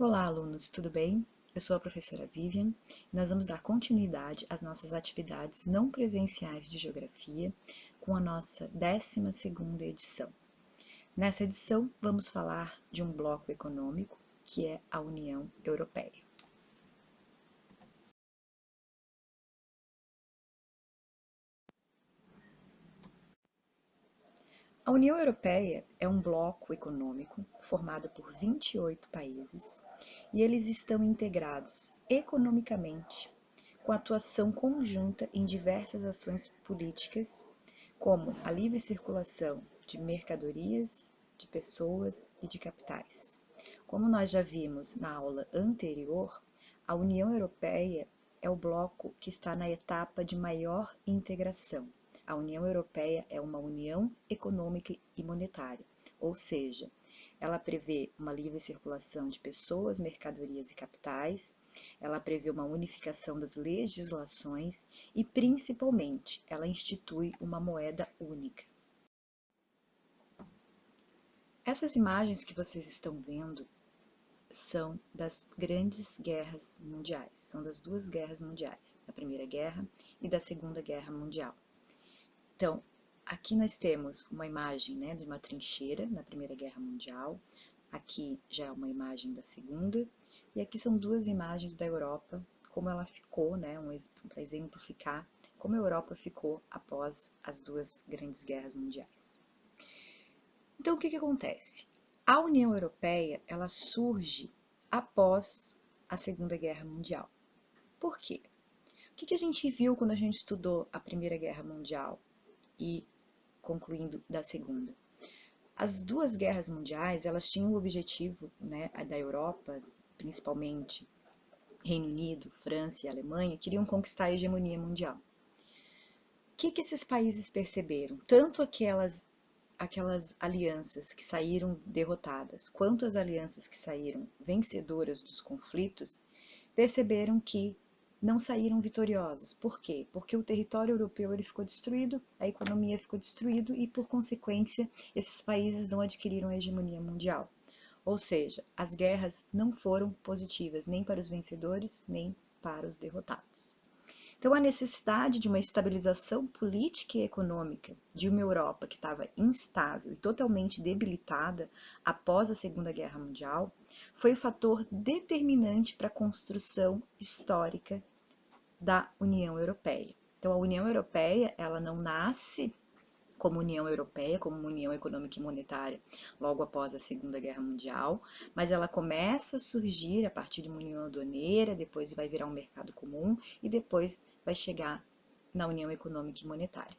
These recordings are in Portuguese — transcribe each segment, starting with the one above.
Olá, alunos, tudo bem? Eu sou a professora Vivian e nós vamos dar continuidade às nossas atividades não presenciais de Geografia com a nossa 12ª edição. Nessa edição, vamos falar de um bloco econômico que é a União Europeia. A União Europeia é um bloco econômico formado por 28 países e eles estão integrados economicamente com atuação conjunta em diversas ações políticas, como a livre circulação de mercadorias, de pessoas e de capitais. Como nós já vimos na aula anterior, a União Europeia é o bloco que está na etapa de maior integração. A União Europeia é uma união econômica e monetária, ou seja, ela prevê uma livre circulação de pessoas, mercadorias e capitais, ela prevê uma unificação das legislações e, principalmente, ela institui uma moeda única. Essas imagens que vocês estão vendo são das grandes guerras mundiais, são das duas guerras mundiais, da Primeira Guerra e da Segunda Guerra Mundial. Então, aqui nós temos uma imagem, né, de uma trincheira na Primeira Guerra Mundial, aqui já é uma imagem da Segunda, e aqui são duas imagens da Europa, como ela ficou, né, para exemplificar como a Europa ficou após as duas grandes guerras mundiais. Então, o que acontece? A União Europeia, ela surge após a Segunda Guerra Mundial. Por quê? O que a gente viu quando a gente estudou a Primeira Guerra Mundial e concluindo da Segunda? As duas guerras mundiais, elas tinham o objetivo, né, da Europa, principalmente Reino Unido, França e Alemanha, queriam conquistar a hegemonia mundial. O que esses países perceberam? Tanto aquelas alianças que saíram derrotadas, quanto as alianças que saíram vencedoras dos conflitos, perceberam que não saíram vitoriosas. Por quê? Porque o território europeu ele ficou destruído, a economia ficou destruída e, por consequência, esses países não adquiriram a hegemonia mundial. Ou seja, as guerras não foram positivas nem para os vencedores, nem para os derrotados. Então, a necessidade de uma estabilização política e econômica de uma Europa que estava instável e totalmente debilitada após a Segunda Guerra Mundial foi o fator determinante para a construção histórica da União Europeia. Então, a União Europeia, ela não nasce como União Europeia, como uma União Econômica e Monetária, logo após a Segunda Guerra Mundial, mas ela começa a surgir a partir de uma União Aduaneira, depois vai virar um mercado comum e depois vai chegar na União Econômica e Monetária.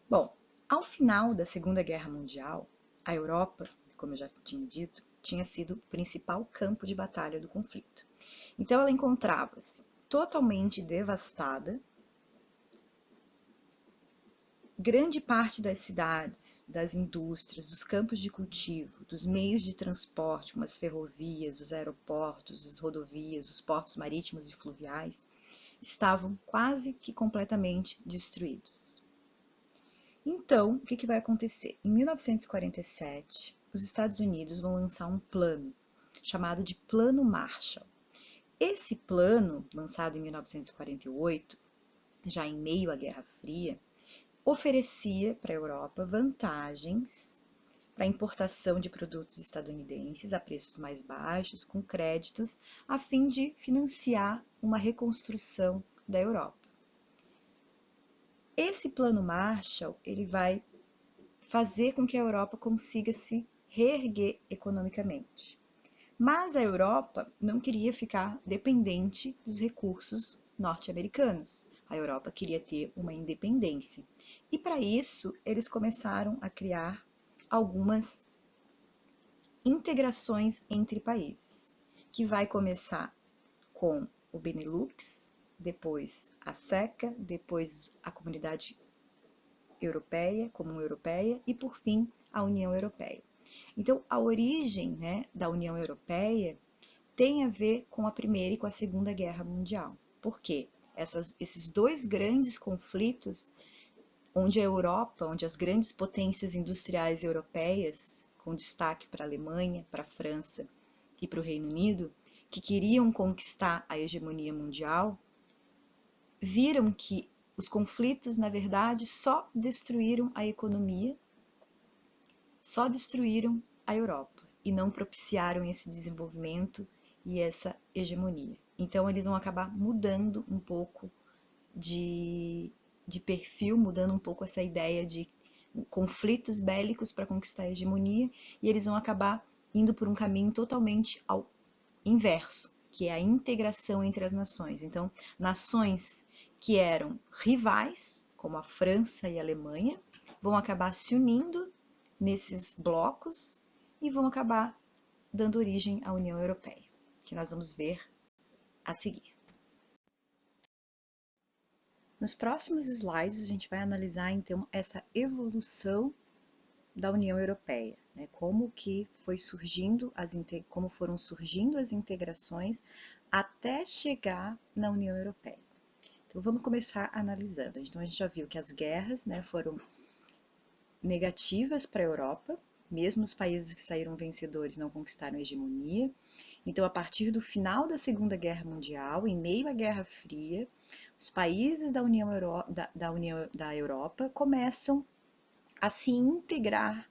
Bom, ao final da Segunda Guerra Mundial, a Europa, como eu já tinha dito, tinha sido o principal campo de batalha do conflito. Então ela encontrava-se totalmente devastada. Grande parte das cidades, das indústrias, dos campos de cultivo, dos meios de transporte, como as ferrovias, os aeroportos, as rodovias, os portos marítimos e fluviais, estavam quase que completamente destruídos. Então, o que vai acontecer? Em 1947, os Estados Unidos vão lançar um plano chamado de Plano Marshall. Esse plano, lançado em 1948, já em meio à Guerra Fria, oferecia para a Europa vantagens para a importação de produtos estadunidenses a preços mais baixos, com créditos, a fim de financiar uma reconstrução da Europa. Esse plano Marshall, ele vai fazer com que a Europa consiga se reerguer economicamente. Mas a Europa não queria ficar dependente dos recursos norte-americanos. A Europa queria ter uma independência. E para isso, eles começaram a criar algumas integrações entre países, que vai começar com o Benelux, depois a CECA, depois a Comunidade Europeia, Comum Europeia e, por fim, a União Europeia. Então, a origem, né, da União Europeia tem a ver com a Primeira e com a Segunda Guerra Mundial. Por quê? Esses dois grandes conflitos, onde a Europa, onde as grandes potências industriais europeias, com destaque para a Alemanha, para a França e para o Reino Unido, que queriam conquistar a hegemonia mundial, viram que os conflitos, na verdade, só destruíram a economia, só destruíram a Europa e não propiciaram esse desenvolvimento e essa hegemonia. Então, eles vão acabar mudando um pouco de perfil, mudando um pouco essa ideia de conflitos bélicos para conquistar a hegemonia, e eles vão acabar indo por um caminho totalmente ao inverso, que é a integração entre as nações. Então, nações que eram rivais, como a França e a Alemanha, vão acabar se unindo nesses blocos e vão acabar dando origem à União Europeia, que nós vamos ver a seguir. Nos próximos slides, a gente vai analisar, então, essa evolução da União Europeia, né? Como que foi surgindo como foram surgindo as integrações até chegar na União Europeia. Então, vamos começar analisando. Então, a gente já viu que as guerras, né, foram negativas para a Europa, mesmo os países que saíram vencedores não conquistaram a hegemonia. Então, a partir do final da Segunda Guerra Mundial, em meio à Guerra Fria, os países da Europa começam a se integrar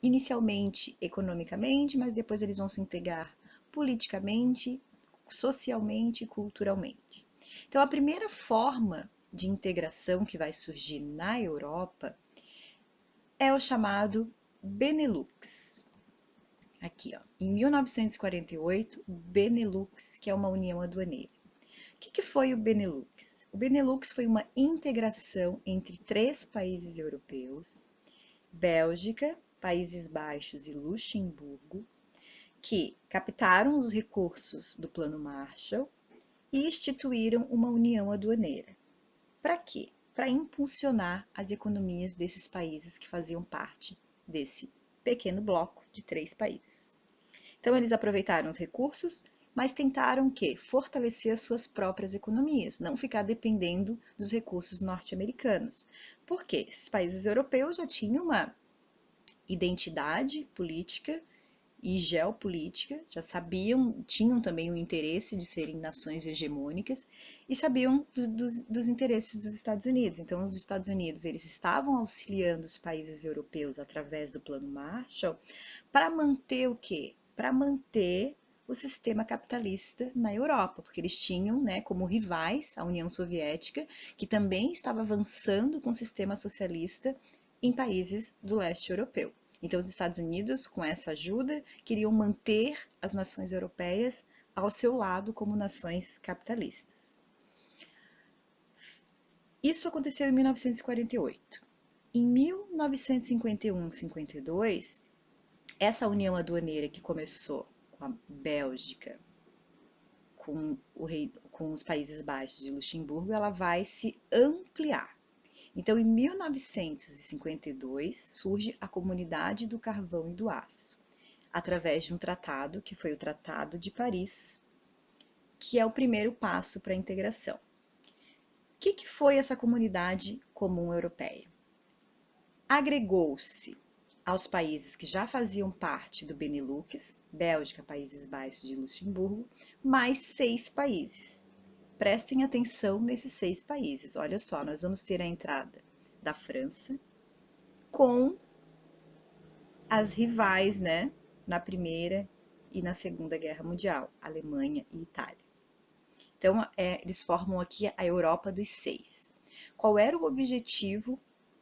inicialmente economicamente, mas depois eles vão se integrar politicamente, socialmente e culturalmente. Então, a primeira forma de integração que vai surgir na Europa é o chamado Benelux. Aqui, ó, em 1948, Benelux, que é uma união aduaneira. O que foi o Benelux? O Benelux foi uma integração entre 3 países europeus, Bélgica, Países Baixos e Luxemburgo, que captaram os recursos do Plano Marshall e instituíram uma união aduaneira. Para quê? Para impulsionar as economias desses países que faziam parte desse pequeno bloco de 3 países. Então, eles aproveitaram os recursos, mas tentaram o quê? Fortalecer as suas próprias economias, não ficar dependendo dos recursos norte-americanos. Por quê? Esses países europeus já tinham uma identidade política e geopolítica, já sabiam, tinham também o interesse de serem nações hegemônicas e sabiam dos interesses dos Estados Unidos. Então, os Estados Unidos, eles estavam auxiliando os países europeus através do Plano Marshall para manter o quê? Para manter o sistema capitalista na Europa, porque eles tinham, né, como rivais a União Soviética, que também estava avançando com o sistema socialista em países do leste europeu. Então, os Estados Unidos, com essa ajuda, queriam manter as nações europeias ao seu lado como nações capitalistas. Isso aconteceu em 1948. Em 1951-52, essa união aduaneira que começou com a Bélgica, com os Países Baixos e Luxemburgo, ela vai se ampliar. Então, em 1952, surge a Comunidade do Carvão e do Aço, através de um tratado, que foi o Tratado de Paris, que é o primeiro passo para a integração. O que foi essa Comunidade Comum Europeia? Agregou-se aos países que já faziam parte do Benelux, Bélgica, Países Baixos e Luxemburgo, mais 6 países. Prestem atenção nesses 6 países. Olha só, nós vamos ter a entrada da França com as rivais, né, na Primeira e na Segunda Guerra Mundial, Alemanha e Itália. Então, eles formam aqui a Europa dos 6. Qual era o objetivo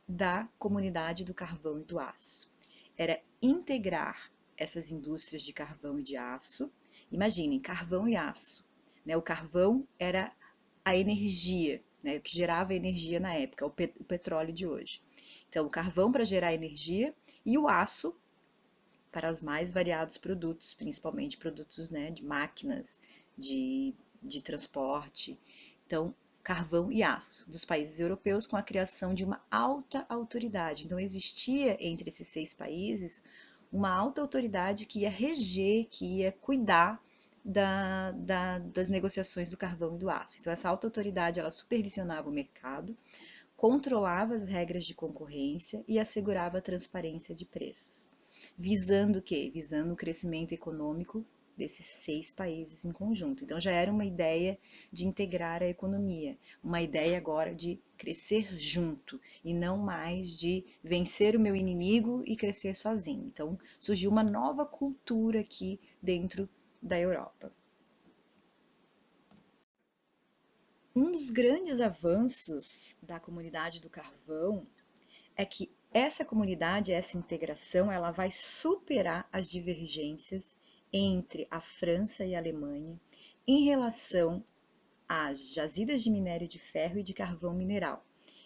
da Comunidade do Carvão e do Aço? Era integrar essas indústrias de carvão e de aço. Imaginem, carvão e aço. Né? O carvão era a energia, né? O que gerava energia na época, o petróleo de hoje. Então, o carvão para gerar energia e o aço para os mais variados produtos, principalmente produtos, né, de máquinas, de transporte. Então, carvão e aço dos países europeus com a criação de uma alta autoridade. Então, existia entre esses 6 países uma alta autoridade que ia reger, que ia cuidar das negociações do carvão e do aço. Então, essa alta autoridade, ela supervisionava o mercado, controlava as regras de concorrência e assegurava a transparência de preços. Visando o quê? Visando o crescimento econômico desses 6 países em conjunto. Então já era uma ideia de integrar a economia, uma ideia agora de crescer junto e não mais de vencer o meu inimigo e crescer sozinho. Então surgiu uma nova cultura aqui dentro da Europa. Um dos grandes avanços da comunidade do carvão é que essa comunidade, essa integração, ela vai superar as divergências entre a França e a Alemanha em relação às jazidas de minério de ferro e de carvão mineral,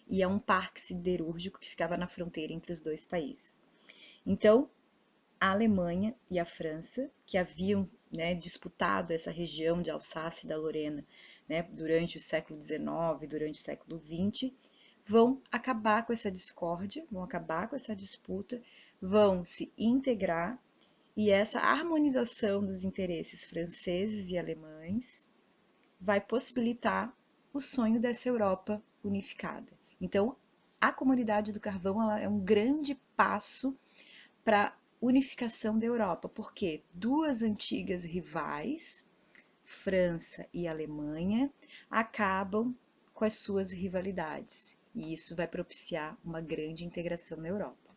e a um parque siderúrgico que ficava na fronteira entre os dois países. Então, a Alemanha e a França, que haviam, né, disputado essa região de Alsácia e da Lorena, né, durante o século XIX, durante o século XX, vão acabar com essa discórdia, vão acabar com essa disputa, vão se integrar, e essa harmonização dos interesses franceses e alemães vai possibilitar o sonho dessa Europa unificada. Então, a comunidade do carvão ela é um grande passo para a unificação da Europa, porque duas antigas rivais, França e Alemanha, acabam com as suas rivalidades, e isso vai propiciar uma grande integração na Europa.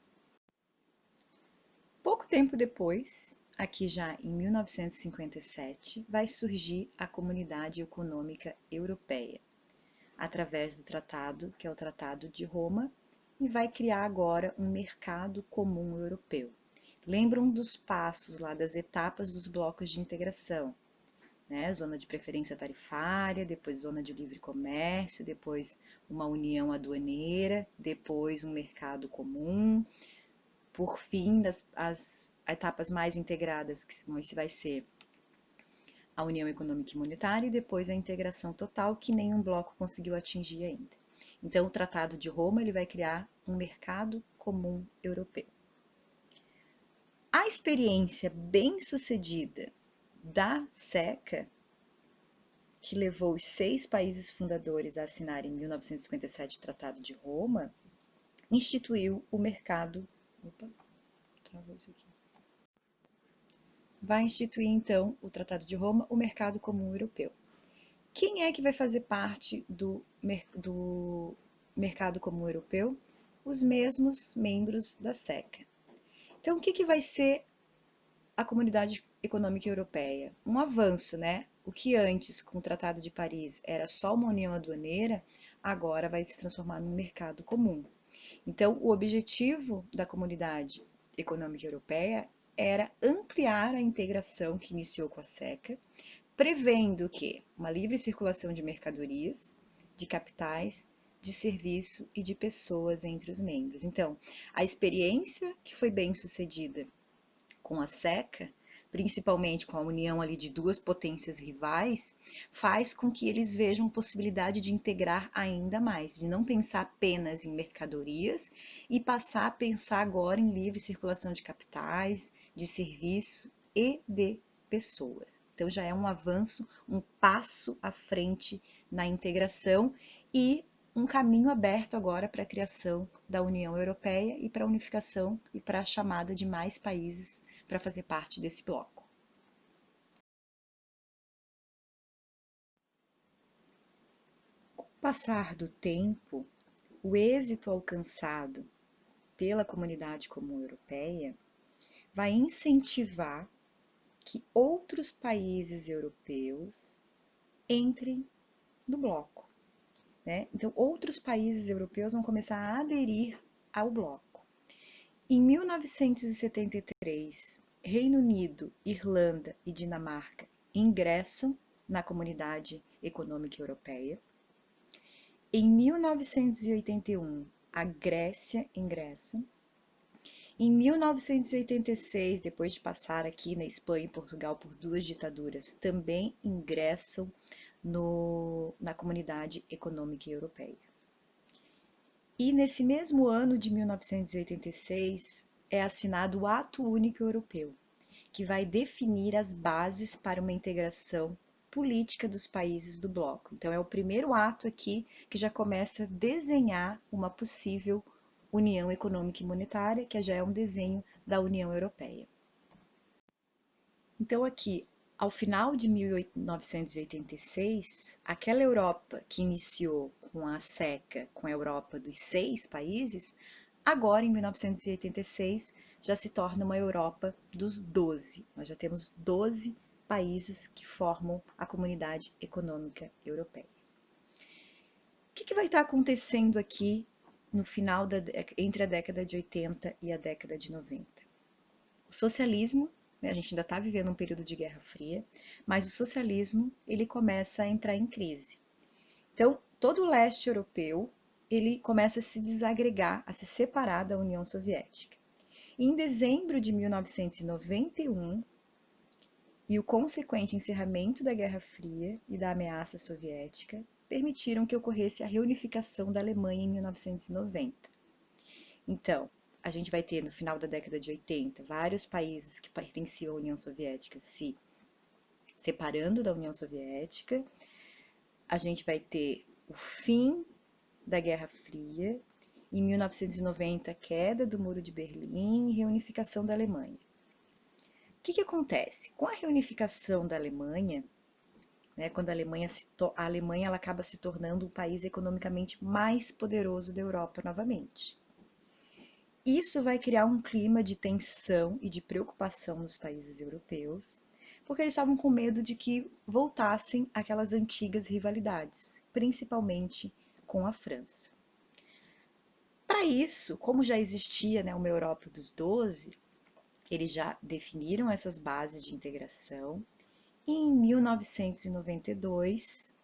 Pouco tempo depois, aqui já em 1957, vai surgir a Comunidade Econômica Europeia, através do tratado, que é o Tratado de Roma, e vai criar agora um mercado comum europeu. Lembram dos passos lá, das etapas dos blocos de integração, né? Zona de preferência tarifária, depois zona de livre comércio, depois uma união aduaneira, depois um mercado comum, por fim, as etapas mais integradas, que vai ser a União Econômica e Monetária, e depois a integração total, que nenhum bloco conseguiu atingir ainda. Então, o Tratado de Roma ele vai criar um mercado comum europeu. A experiência bem-sucedida da SECA, que levou os 6 países fundadores a assinarem em 1957 o Tratado de Roma, instituiu o mercado. Opa, travou isso aqui. Vai instituir, então, o Tratado de Roma, o mercado comum europeu. Quem é que vai fazer parte do mercado comum europeu? Os mesmos membros da SECA. Então, o que vai ser a Comunidade Econômica Europeia? Um avanço, né? O que antes, com o Tratado de Paris, era só uma união aduaneira, agora vai se transformar num mercado comum. Então, o objetivo da Comunidade Econômica Europeia era ampliar a integração que iniciou com a SECA, prevendo que uma livre circulação de mercadorias, de capitais, de serviço e de pessoas entre os membros. Então, a experiência que foi bem sucedida com a SECA, principalmente com a união ali de duas potências rivais, faz com que eles vejam possibilidade de integrar ainda mais, de não pensar apenas em mercadorias e passar a pensar agora em livre circulação de capitais, de serviço e de pessoas. Então já é um avanço, um passo à frente na integração e um caminho aberto agora para a criação da União Europeia e para a unificação e para a chamada de mais países para fazer parte desse bloco. Com o passar do tempo, o êxito alcançado pela Comunidade Comum Europeia vai incentivar que outros países europeus entrem no bloco, né? Então, outros países europeus vão começar a aderir ao bloco. Em 1973, Reino Unido, Irlanda e Dinamarca ingressam na Comunidade Econômica Europeia. Em 1981, a Grécia ingressa. Em 1986, depois de passar aqui na Espanha e Portugal por duas ditaduras, também ingressam na Comunidade Econômica Europeia. E nesse mesmo ano de 1986 é assinado o Ato Único Europeu, que vai definir as bases para uma integração política dos países do bloco. Então é o primeiro ato aqui que já começa a desenhar uma possível União Econômica e Monetária, que já é um desenho da União Europeia. Então aqui Ao final de 1986, aquela Europa que iniciou com a SECA, com a Europa dos 6 países, agora em 1986 já se torna uma Europa dos 12. Nós já temos 12 países que formam a Comunidade Econômica Europeia. O que vai estar acontecendo aqui no final entre a década de 80 e a década de 90? O socialismo, né, a gente ainda está vivendo um período de Guerra Fria, mas o socialismo ele começa a entrar em crise. Então, todo o leste europeu ele começa a se desagregar, a se separar da União Soviética. E em dezembro de 1991, e o consequente encerramento da Guerra Fria e da ameaça soviética permitiram que ocorresse a reunificação da Alemanha em 1990. Então, a gente vai ter no final da década de 80 vários países que pertenciam à União Soviética se separando da União Soviética. A gente vai ter o fim da Guerra Fria, em 1990 a queda do Muro de Berlim e reunificação da Alemanha. O que acontece? Com a reunificação da Alemanha, né, quando a Alemanha ela acaba se tornando o país economicamente mais poderoso da Europa novamente. Isso vai criar um clima de tensão e de preocupação nos países europeus, porque eles estavam com medo de que voltassem aquelas antigas rivalidades, principalmente com a França. Para isso, como já existia, né, uma Europa dos 12, eles já definiram essas bases de integração e em 1992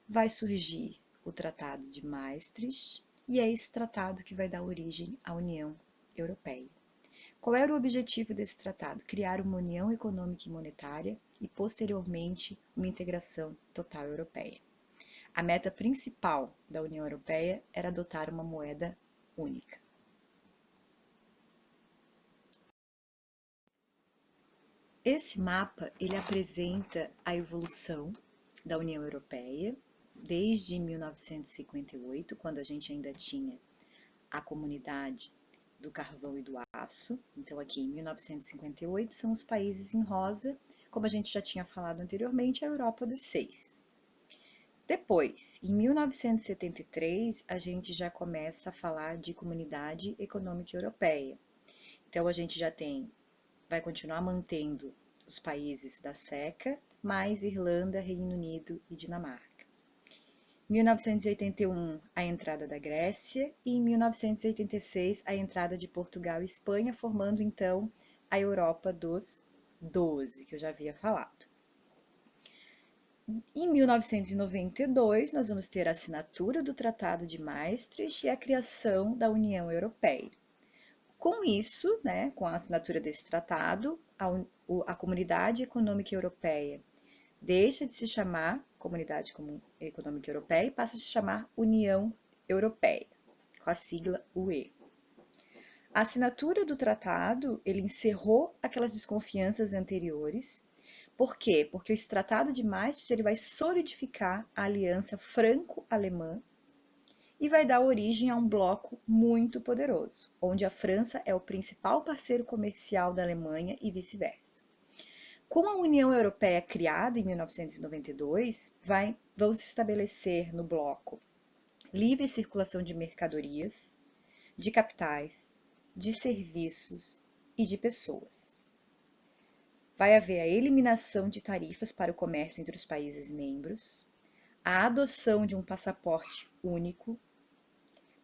vai surgir o Tratado de Maastricht e é esse tratado que vai dar origem à União Europeia. Qual era o objetivo desse tratado? Criar uma união econômica e monetária e, posteriormente, uma integração total europeia. A meta principal da União Europeia era adotar uma moeda única. Esse mapa ele apresenta a evolução da União Europeia desde 1958, quando a gente ainda tinha a comunidade do carvão e do aço. Então, aqui em 1958 são os países em rosa, como a gente já tinha falado anteriormente, a Europa dos 6. Depois, em 1973, a gente já começa a falar de Comunidade Econômica Europeia. Então, a gente já vai continuar mantendo os países da SECA, mais Irlanda, Reino Unido e Dinamarca. 1981, a entrada da Grécia e em 1986, a entrada de Portugal e Espanha, formando então a Europa dos 12, que eu já havia falado. Em 1992, nós vamos ter a assinatura do Tratado de Maastricht e a criação da União Europeia. Com isso, né, com a assinatura desse tratado, a Comunidade Econômica Europeia deixa de se chamar Comunidade Econômica Europeia e passa a se chamar União Europeia, com a sigla UE. A assinatura do tratado, ele encerrou aquelas desconfianças anteriores. Por quê? Porque esse Tratado de Maastricht ele vai solidificar a aliança franco-alemã e vai dar origem a um bloco muito poderoso, onde a França é o principal parceiro comercial da Alemanha e vice-versa. Com a União Europeia criada em 1992, vão se estabelecer no bloco livre circulação de mercadorias, de capitais, de serviços e de pessoas. Vai haver a eliminação de tarifas para o comércio entre os países membros, a adoção de um passaporte único,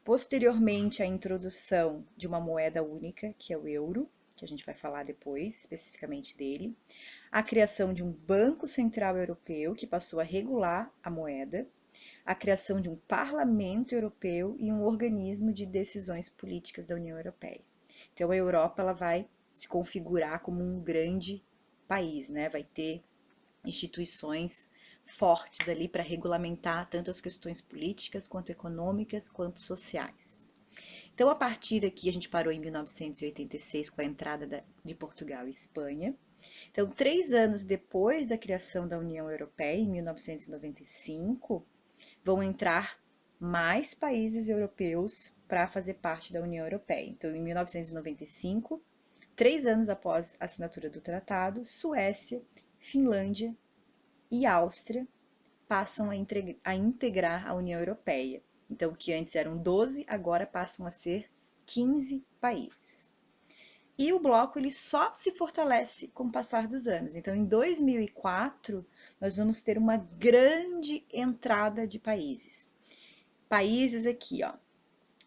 posteriormente a introdução de uma moeda única, que é o euro, que a gente vai falar depois especificamente dele, a criação de um Banco Central Europeu, que passou a regular a moeda, a criação de um Parlamento Europeu e um organismo de decisões políticas da União Europeia. Então, a Europa ela vai se configurar como um grande país, né? Vai ter instituições fortes ali para regulamentar tanto as questões políticas, quanto econômicas, quanto sociais. Então, a partir daqui, a gente parou em 1986 com a entrada de Portugal e Espanha. Então, 3 anos depois da criação da União Europeia, em 1995, vão entrar mais países europeus para fazer parte da União Europeia. Então, em 1995, 3 anos após a assinatura do tratado, Suécia, Finlândia e Áustria passam a integrar a União Europeia. Então, que antes eram 12, agora passam a ser 15 países. E o bloco ele só se fortalece com o passar dos anos. Então, em 2004, nós vamos ter uma grande entrada de países. Países aqui, ó,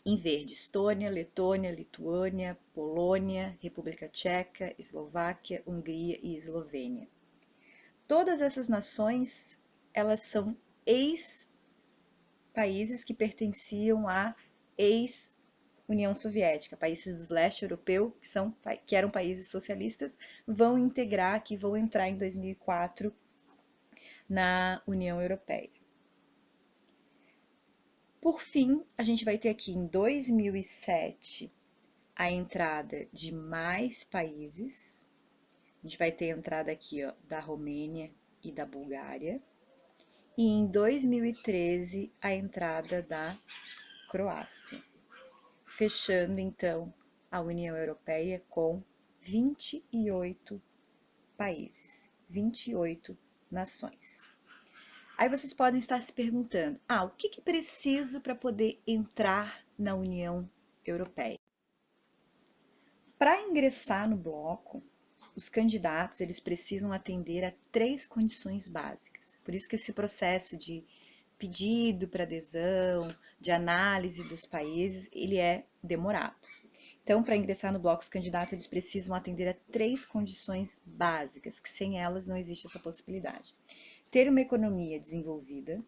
em verde: Estônia, Letônia, Lituânia, Polônia, República Tcheca, Eslováquia, Hungria e Eslovênia. Todas essas nações, elas são ex-países que pertenciam à ex-União Soviética. Países do leste europeu, que eram países socialistas, vão integrar, que vão entrar em 2004 na União Europeia. Por fim, a gente vai ter aqui em 2007 a entrada de mais países. A gente vai ter a entrada aqui, ó, da Romênia e da Bulgária. E em 2013 a entrada da Croácia, fechando então a União Europeia com 28 países, 28 nações. Aí vocês podem estar se perguntando: o que é preciso para poder entrar na União Europeia? Para ingressar no bloco, os candidatos eles precisam atender a 3 condições básicas. Por isso que esse processo de pedido para adesão, de análise dos países, ele é demorado. Então, para ingressar no bloco, os candidatos eles precisam atender a 3 condições básicas, que sem elas não existe essa possibilidade. Ter uma economia desenvolvida,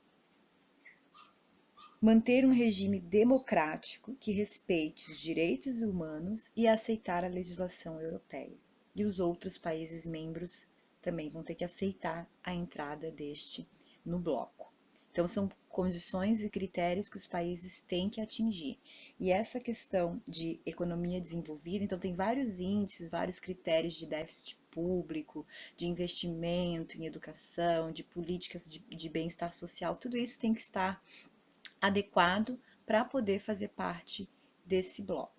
manter um regime democrático que respeite os direitos humanos e aceitar a legislação europeia. E os outros países membros também vão ter que aceitar a entrada deste no bloco. Então, são condições e critérios que os países têm que atingir. E essa questão de economia desenvolvida, então tem vários índices, vários critérios de déficit público, de investimento em educação, de políticas de bem-estar social, tudo isso tem que estar adequado para poder fazer parte desse bloco.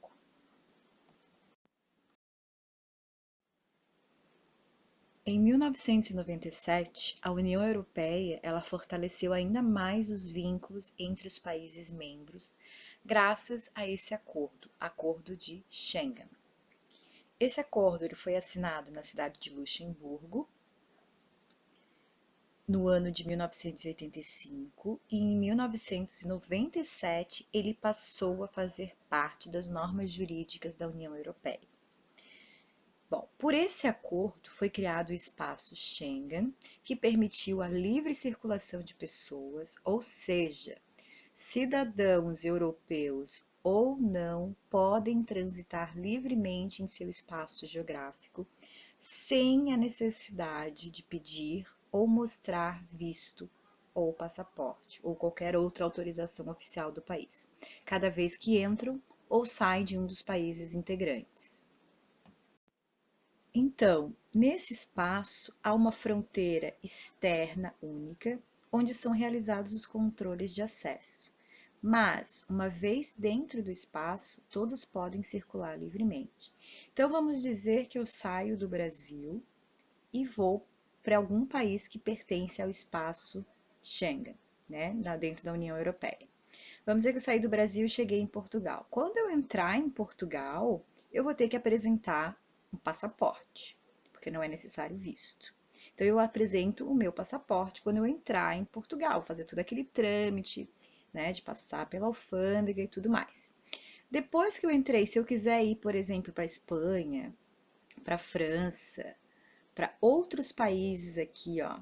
Em 1997, a União Europeia ela fortaleceu ainda mais os vínculos entre os países membros, graças a esse Acordo de Schengen. Esse acordo ele foi assinado na cidade de Luxemburgo no ano de 1985 e em 1997 ele passou a fazer parte das normas jurídicas da União Europeia. Bom, por esse acordo foi criado o espaço Schengen, que permitiu a livre circulação de pessoas, ou seja, cidadãos europeus ou não podem transitar livremente em seu espaço geográfico, sem a necessidade de pedir ou mostrar visto ou passaporte, ou qualquer outra autorização oficial do país, cada vez que entram ou saem de um dos países integrantes. Então, nesse espaço há uma fronteira externa única, onde são realizados os controles de acesso. Mas, uma vez dentro do espaço, todos podem circular livremente. Então, vamos dizer que eu saio do Brasil e vou para algum país que pertence ao espaço Schengen, né, dentro da União Europeia. Vamos dizer que eu saí do Brasil e cheguei em Portugal. Quando eu entrar em Portugal, eu vou ter que apresentar um passaporte, porque não é necessário visto. Então, eu apresento o meu passaporte quando eu entrar em Portugal, fazer todo aquele trâmite, né, de passar pela alfândega e tudo mais. Depois que eu entrei, se eu quiser ir, por exemplo, para a Espanha, para a França, para outros países aqui, ó,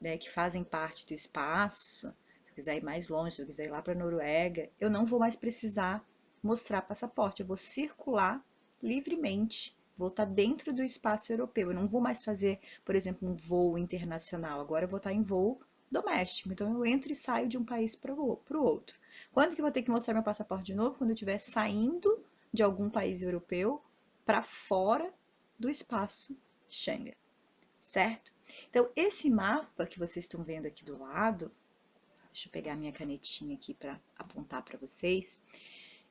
né, que fazem parte do espaço, se eu quiser ir mais longe, se eu quiser ir lá para a Noruega, eu não vou mais precisar mostrar passaporte, eu vou circular livremente, vou estar dentro do espaço europeu, eu não vou mais fazer, por exemplo, um voo internacional, agora eu vou estar em voo doméstico, então eu entro e saio de um país para o outro. Quando que eu vou ter que mostrar meu passaporte de novo? Quando eu estiver saindo de algum país europeu para fora do espaço Schengen, certo? Então, esse mapa que vocês estão vendo aqui do lado, deixa eu pegar minha canetinha aqui para apontar para vocês.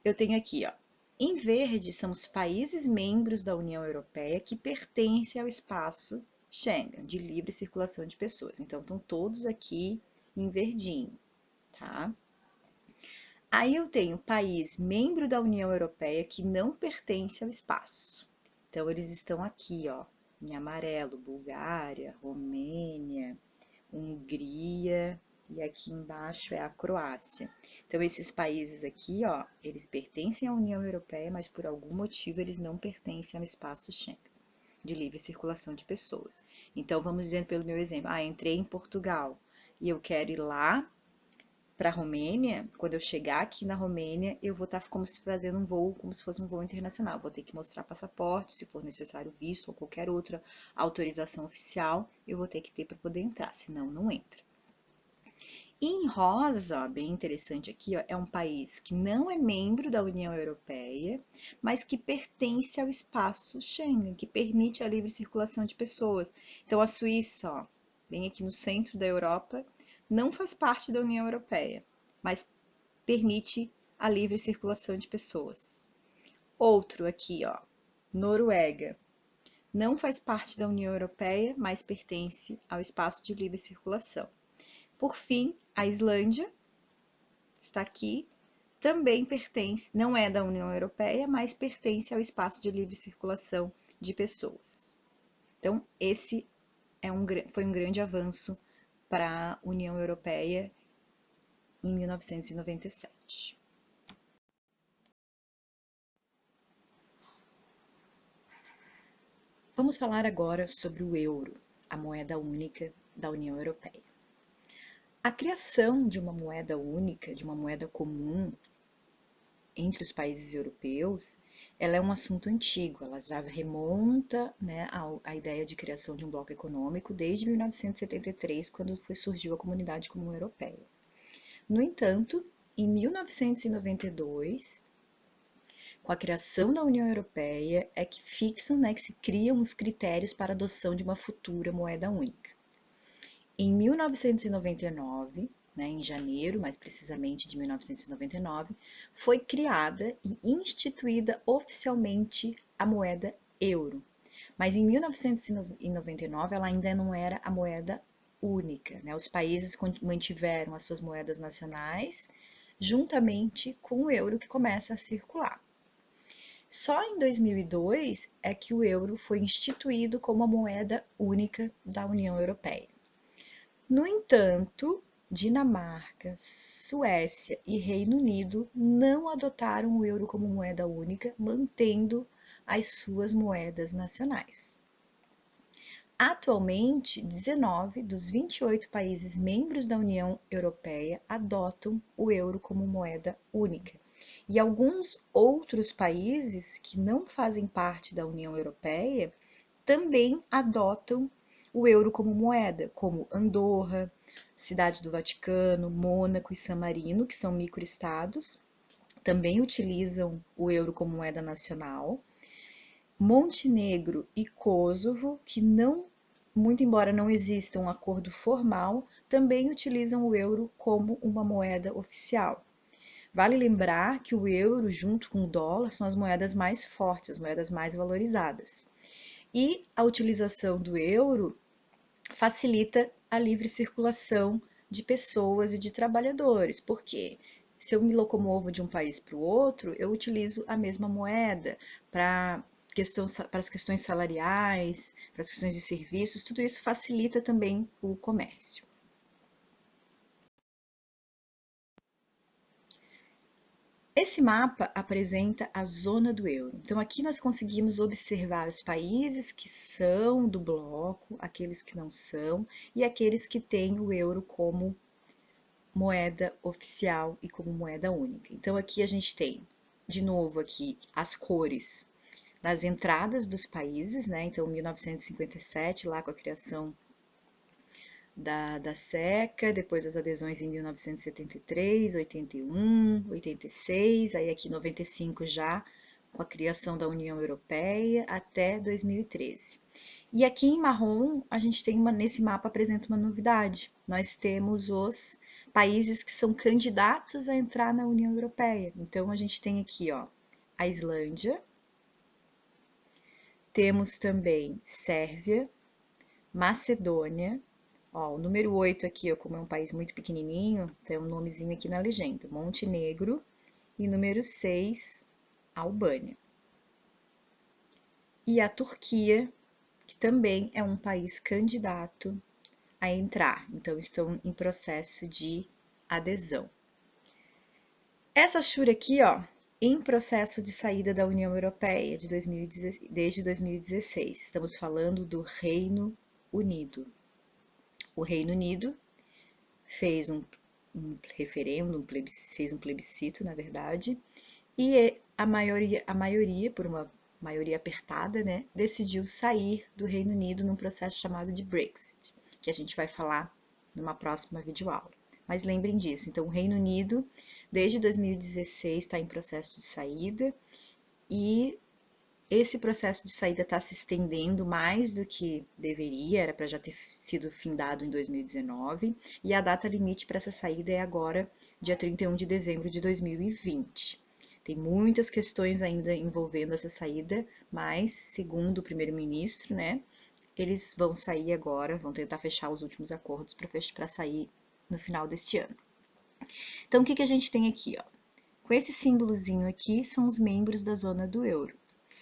Eu tenho aqui, ó, em verde são os países membros da União Europeia que pertencem ao espaço Schengen, de livre circulação de pessoas. Então, estão todos aqui em verdinho, tá? Aí eu tenho país membro da União Europeia que não pertence ao espaço. Então, eles estão aqui, ó, em amarelo: Bulgária, Romênia, Hungria e aqui embaixo é a Croácia. Então, esses países aqui, ó, eles pertencem à União Europeia, mas por algum motivo eles não pertencem ao espaço Schengen, de livre circulação de pessoas. Então, vamos dizendo pelo meu exemplo: entrei em Portugal e eu quero ir lá para a Romênia. Quando eu chegar aqui na Romênia, eu vou estar como se fazendo um voo, como se fosse um voo internacional. Vou ter que mostrar passaporte, se for necessário visto ou qualquer outra autorização oficial, eu vou ter que ter para poder entrar, senão não entra. Em rosa, bem interessante aqui, ó, é um país que não é membro da União Europeia, mas que pertence ao espaço Schengen, que permite a livre circulação de pessoas. Então, a Suíça, ó, bem aqui no centro da Europa, não faz parte da União Europeia, mas permite a livre circulação de pessoas. Outro aqui, ó, Noruega, não faz parte da União Europeia, mas pertence ao espaço de livre circulação. Por fim, a Islândia está aqui, também pertence, não é da União Europeia, mas pertence ao espaço de livre circulação de pessoas. Então, esse foi um grande avanço para a União Europeia em 1997. Vamos falar agora sobre o euro, a moeda única da União Europeia. A criação de uma moeda única, de uma moeda comum entre os países europeus, ela é um assunto antigo, ela já remonta, né, à ideia de criação de um bloco econômico desde 1973, quando surgiu a Comunidade Comum Europeia. No entanto, em 1992, com a criação da União Europeia, é que que se criam os critérios para a adoção de uma futura moeda única. Em 1999, em janeiro, mais precisamente de 1999, foi criada e instituída oficialmente a moeda euro. Mas em 1999 ela ainda não era a moeda única, né? Os países mantiveram as suas moedas nacionais juntamente com o euro que começa a circular. Só em 2002 é que o euro foi instituído como a moeda única da União Europeia. No entanto, Dinamarca, Suécia e Reino Unido não adotaram o euro como moeda única, mantendo as suas moedas nacionais. Atualmente, 19 dos 28 países membros da União Europeia adotam o euro como moeda única. E alguns outros países que não fazem parte da União Europeia também adotam o euro como moeda, como Andorra, Cidade do Vaticano, Mônaco e San Marino, que são microestados, também utilizam o euro como moeda nacional. Montenegro e Kosovo, que não, muito embora não exista um acordo formal, também utilizam o euro como uma moeda oficial. Vale lembrar que o euro, junto com o dólar, são as moedas mais fortes, as moedas mais valorizadas. E a utilização do euro facilita a livre circulação de pessoas e de trabalhadores, porque se eu me locomovo de um país para o outro, eu utilizo a mesma moeda para as questões salariais, para as questões de serviços, tudo isso facilita também o comércio. Esse mapa apresenta a zona do euro. Então, aqui nós conseguimos observar os países que são do bloco, aqueles que não são, e aqueles que têm o euro como moeda oficial e como moeda única. Então, aqui a gente tem, de novo, aqui as cores das entradas dos países, né? Então, 1957, lá com a criação da SECA, depois as adesões em 1973, 81, 86, aí aqui 95 já, com a criação da União Europeia, até 2013. E aqui em marrom, a gente tem nesse mapa apresenta uma novidade. Nós temos os países que são candidatos a entrar na União Europeia. Então, a gente tem aqui, ó, a Islândia, temos também Sérvia, Macedônia. Ó, o número 8 aqui, ó, como é um país muito pequenininho, tem um nomezinho aqui na legenda. Montenegro. E número 6, Albânia. E a Turquia, que também é um país candidato a entrar. Então, estão em processo de adesão. Essa Shura aqui, ó, em processo de saída da União Europeia desde 2016. Estamos falando do Reino Unido. O Reino Unido fez um referendo, fez um plebiscito, na verdade, e a maioria, por uma maioria apertada, né, decidiu sair do Reino Unido num processo chamado de Brexit, que a gente vai falar numa próxima videoaula. Mas lembrem disso, então o Reino Unido, desde 2016, está em processo de saída, e esse processo de saída está se estendendo mais do que deveria, era para já ter sido findado em 2019, e a data limite para essa saída é agora, dia 31 de dezembro de 2020. Tem muitas questões ainda envolvendo essa saída, mas, segundo o primeiro-ministro, né, eles vão sair agora, vão tentar fechar os últimos acordos para sair no final deste ano. Então, o que a gente tem aqui, ó? Com esse símbolozinho aqui, são os membros da zona do euro.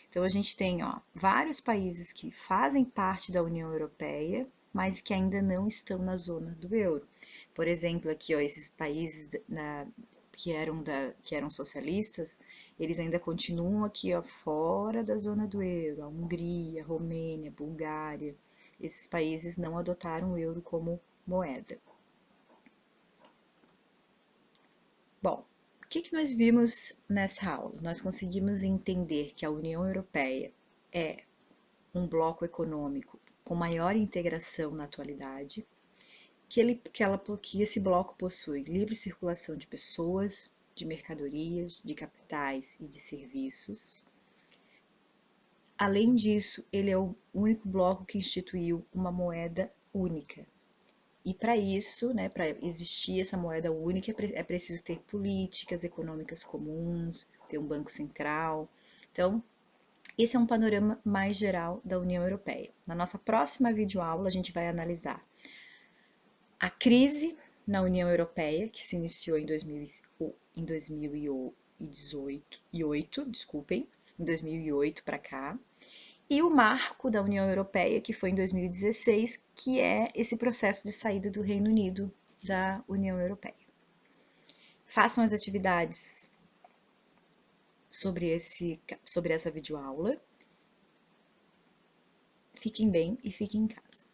Então, a gente tem, ó, vários países que fazem parte da União Europeia, mas que ainda não estão na zona do euro. Por exemplo, aqui, ó, esses países que eram socialistas, eles ainda continuam aqui, ó, fora da zona do euro. A Hungria, a Romênia, a Bulgária, esses países não adotaram o euro como moeda. Bom, o que nós vimos nessa aula? Nós conseguimos entender que a União Europeia é um bloco econômico com maior integração na atualidade, que esse bloco possui livre circulação de pessoas, de mercadorias, de capitais e de serviços. Além disso, ele é o único bloco que instituiu uma moeda única. E para isso, né, para existir essa moeda única, é preciso ter políticas econômicas comuns, ter um banco central. Então, esse é um panorama mais geral da União Europeia. Na nossa próxima videoaula, a gente vai analisar a crise na União Europeia, que se iniciou em 2008 para cá, e o marco da União Europeia, que foi em 2016, que é esse processo de saída do Reino Unido da União Europeia. Façam as atividades sobre essa videoaula. Fiquem bem e fiquem em casa.